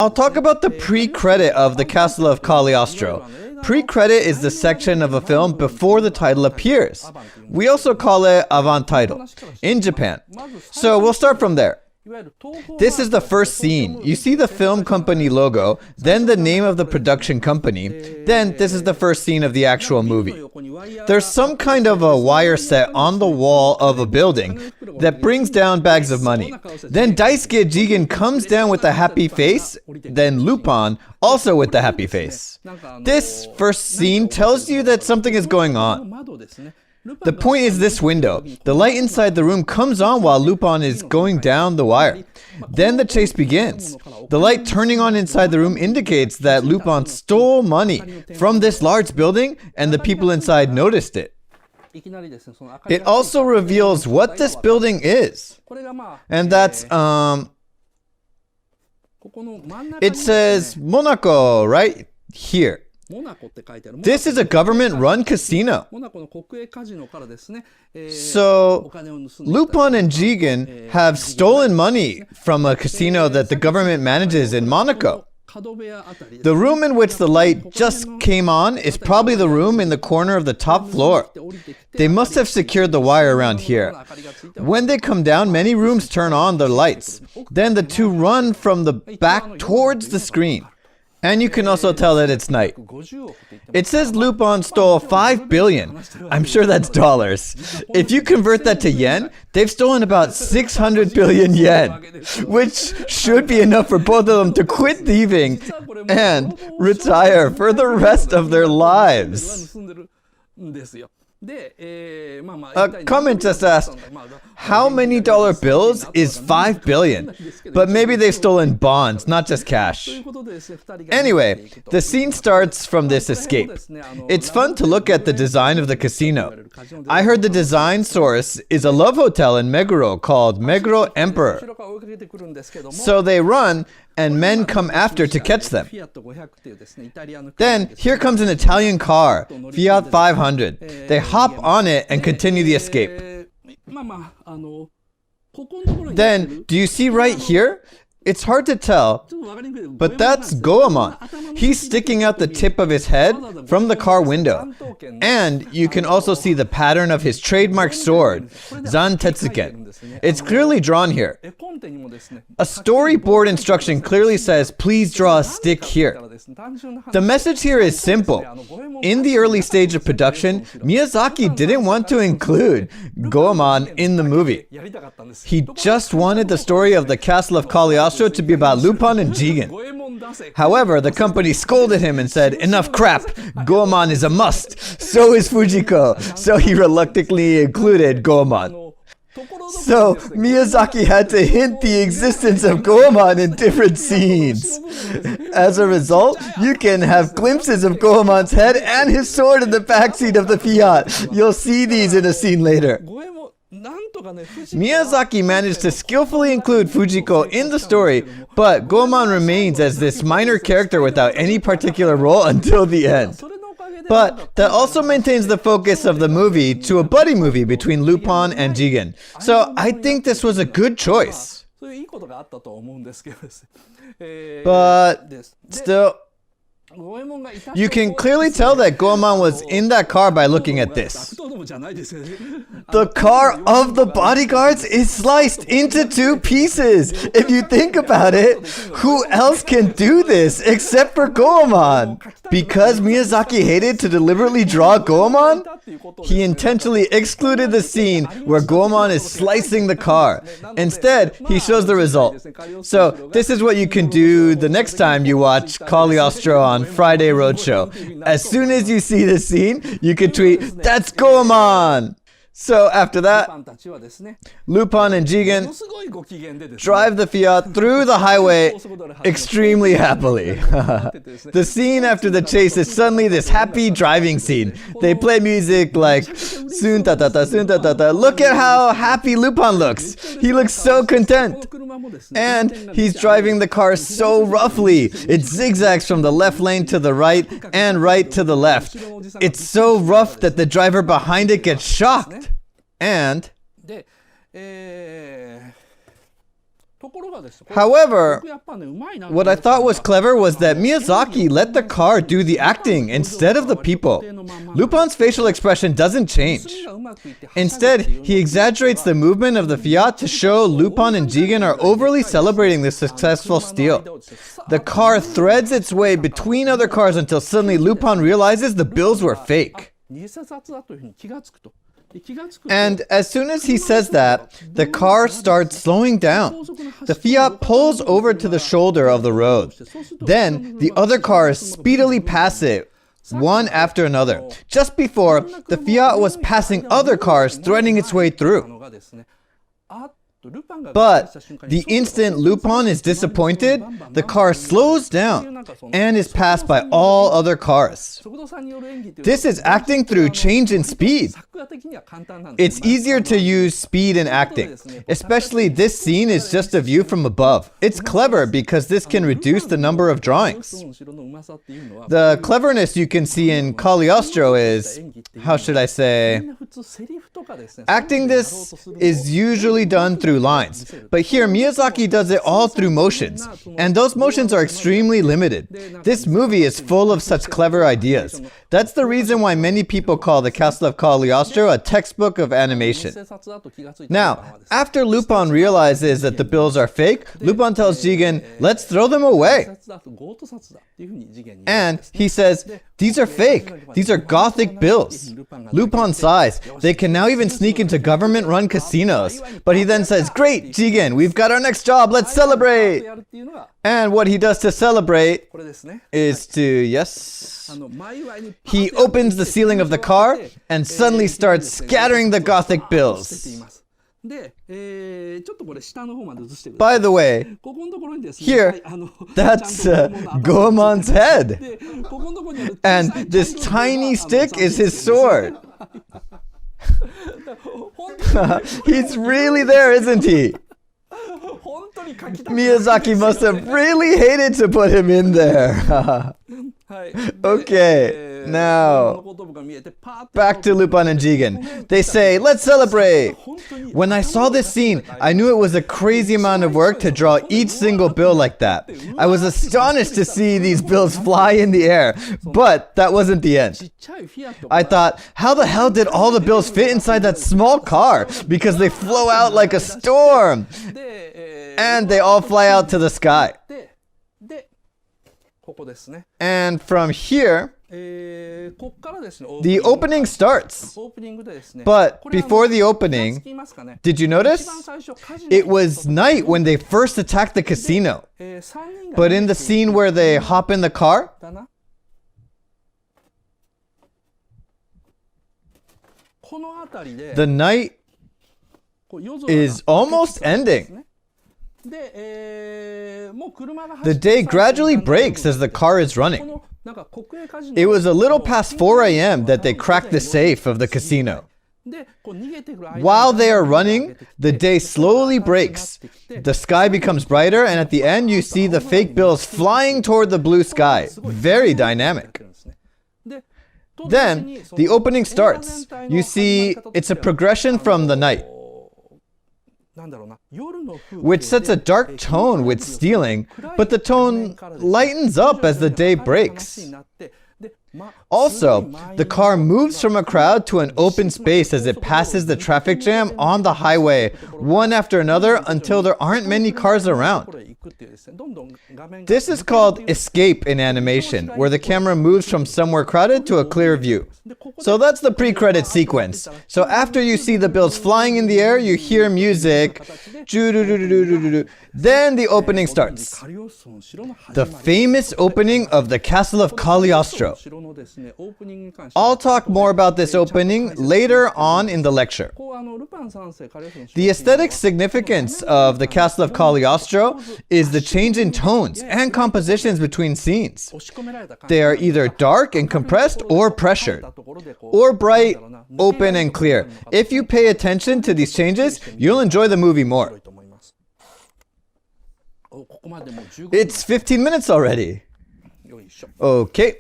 I'll talk about the pre-credit of the Castle of Cagliostro. Pre-credit is the section of a film before the title appears. We also call it Avant title in Japan. So we'll start from there. This is the first scene. You see the film company logo, then the name of the production company, then this is the first scene of the actual movie. There's some kind of a wire set on the wall of a building that brings down bags of money. Then Daisuke Jigen comes down with a happy face, then Lupin also with the happy face. This first scene tells you that something is going on. The point is this window. The light inside the room comes on while Lupin is going down the wire. Then the chase begins. The light turning on inside the room indicates that Lupin stole money from this large building and the people inside noticed it. It also reveals what this building is. And that's, it says Monaco right here. This is a government-run casino. So, Lupin and Jigen have stolen money from a casino that the government manages in Monaco. The room in which the light just came on is probably the room in the corner of the top floor. They must have secured the wire around here. When they come down, many rooms turn on their lights. Then the two run from the back towards the screen. And you can also tell that it's night. It says Lupin stole 5 billion. I'm sure that's dollars. If you convert that to yen, they've stolen about 600 billion yen, which should be enough for both of them to quit thieving and retire for the rest of their lives. A comment just asked, how many dollar bills is 5 billion? But maybe they've stolen bonds, not just cash. Anyway, the scene starts from this escape. It's fun to look at the design of the casino. I heard the design source is a love hotel in Meguro called Meguro Emperor. So they run, and men come after to catch them. Then, here comes an Italian car, Fiat 500. They hop on it and continue the escape. Then, do you see right here? It's hard to tell, but that's Goemon. He's sticking out the tip of his head from the car window. And you can also see the pattern of his trademark sword, Zantetsuken. It's clearly drawn here. A storyboard instruction clearly says, please draw a stick here. The message here is simple. In the early stage of production, Miyazaki didn't want to include Goemon in the movie. He just wanted the story of the Castle of Cagliostro to be about Lupin and Jigen. However, the company scolded him and said, enough crap, Goemon is a must, so is Fujiko, so he reluctantly included Goemon. So, Miyazaki had to hint the existence of Goemon in different scenes. As a result, you can have glimpses of Goemon's head and his sword in the backseat of the Fiat. You'll see these in a scene later. Miyazaki managed to skillfully include Fujiko in the story, but Goemon remains as this minor character without any particular role until the end. But that also maintains the focus of the movie to a buddy movie between Lupin and Jigen. So I think this was a good choice. But still, you can clearly tell that Goemon was in that car by looking at this. The car of the bodyguards is sliced into 2 pieces. If you think about it, who else can do this except for Goemon? Because Miyazaki hated to deliberately draw Goemon, he intentionally excluded the scene where Goemon is slicing the car. Instead, he shows the result. So this is what you can do the next time you watch Cagliostro on Friday Roadshow. As soon as you see the scene, you can tweet, "That's Goemon!" So after that, Lupin and Jigen drive the Fiat through the highway extremely happily. The scene after the chase is suddenly this happy driving scene. They play music like soon ta ta ta, soon ta ta ta. Look at how happy Lupin looks. He looks so content. And he's driving the car so roughly. It zigzags from the left lane to the right and right to the left. It's so rough that the driver behind it gets shocked. And However, what I thought was clever was that Miyazaki let the car do the acting instead of the people. Lupin's facial expression doesn't change. Instead, he exaggerates the movement of the Fiat to show Lupin and Jigen are overly celebrating the successful steal. The car threads its way between other cars until suddenly Lupin realizes the bills were fake. And as soon as he says that, the car starts slowing down. The Fiat pulls over to the shoulder of the road. Then the other cars speedily pass it, one after another. Just before, the Fiat was passing other cars, threading its way through. But the instant Lupin is disappointed, the car slows down and is passed by all other cars. This is acting through change in speed. It's easier to use speed in acting. Especially this scene is just a view from above. It's clever because this can reduce the number of drawings. The cleverness you can see in Cagliostro is, how should I say, acting this is usually done through lines, but here Miyazaki does it all through motions, and those motions are extremely limited. This movie is full of such clever ideas. That's the reason why many people call The Castle of Cagliostro a textbook of animation. Now, after Lupin realizes that the bills are fake, Lupin tells Jigen, "Let's throw them away." And he says, "These are fake. These are gothic bills." Lupin sighs. They can now even sneak into government-run casinos. But he then says, "Great, Jigen, we've got our next job. Let's celebrate." And what he does to celebrate is to, yes, he opens the ceiling of the car and suddenly starts scattering the gothic bills. By the way, here, that's Goemon's head. And this tiny stick is his sword. He's really there, isn't he? Miyazaki must have really hated to put him in there. Okay, now back to Lupin and Jigen. They say, "Let's celebrate." When I saw this scene, I knew it was a crazy amount of work to draw each single bill like that. I was astonished to see these bills fly in the air, but that wasn't the end. I thought, how the hell did all the bills fit inside that small car? Because they flow out like a storm. And they all fly out to the sky. And from here, the opening starts. But before the opening, did you notice? It was night when they first attacked the casino. But in the scene where they hop in the car, the night is almost ending. The day gradually breaks as the car is running. It was a little past 4 a.m. that they cracked the safe of the casino. While they are running, the day slowly breaks. The sky becomes brighter, and at the end you see the fake bills flying toward the blue sky. Very dynamic. Then, the opening starts. You see, it's a progression from the night, which sets a dark tone with stealing, but the tone lightens up as the day breaks. Also, the car moves from a crowd to an open space as it passes the traffic jam on the highway, one after another, until there aren't many cars around. This is called escape in animation, where the camera moves from somewhere crowded to a clear view. So that's the pre-credit sequence. So after you see the bills flying in the air, you hear music. Then the opening starts. The famous opening of the Castle of Cagliostro. I'll talk more about this opening later on in the lecture. The aesthetic significance of the Castle of Cagliostro is the change in tones and compositions between scenes. They are either dark and compressed or pressured, or bright, open and clear. If you pay attention to these changes, you'll enjoy the movie more. It's 15 minutes already. Okay.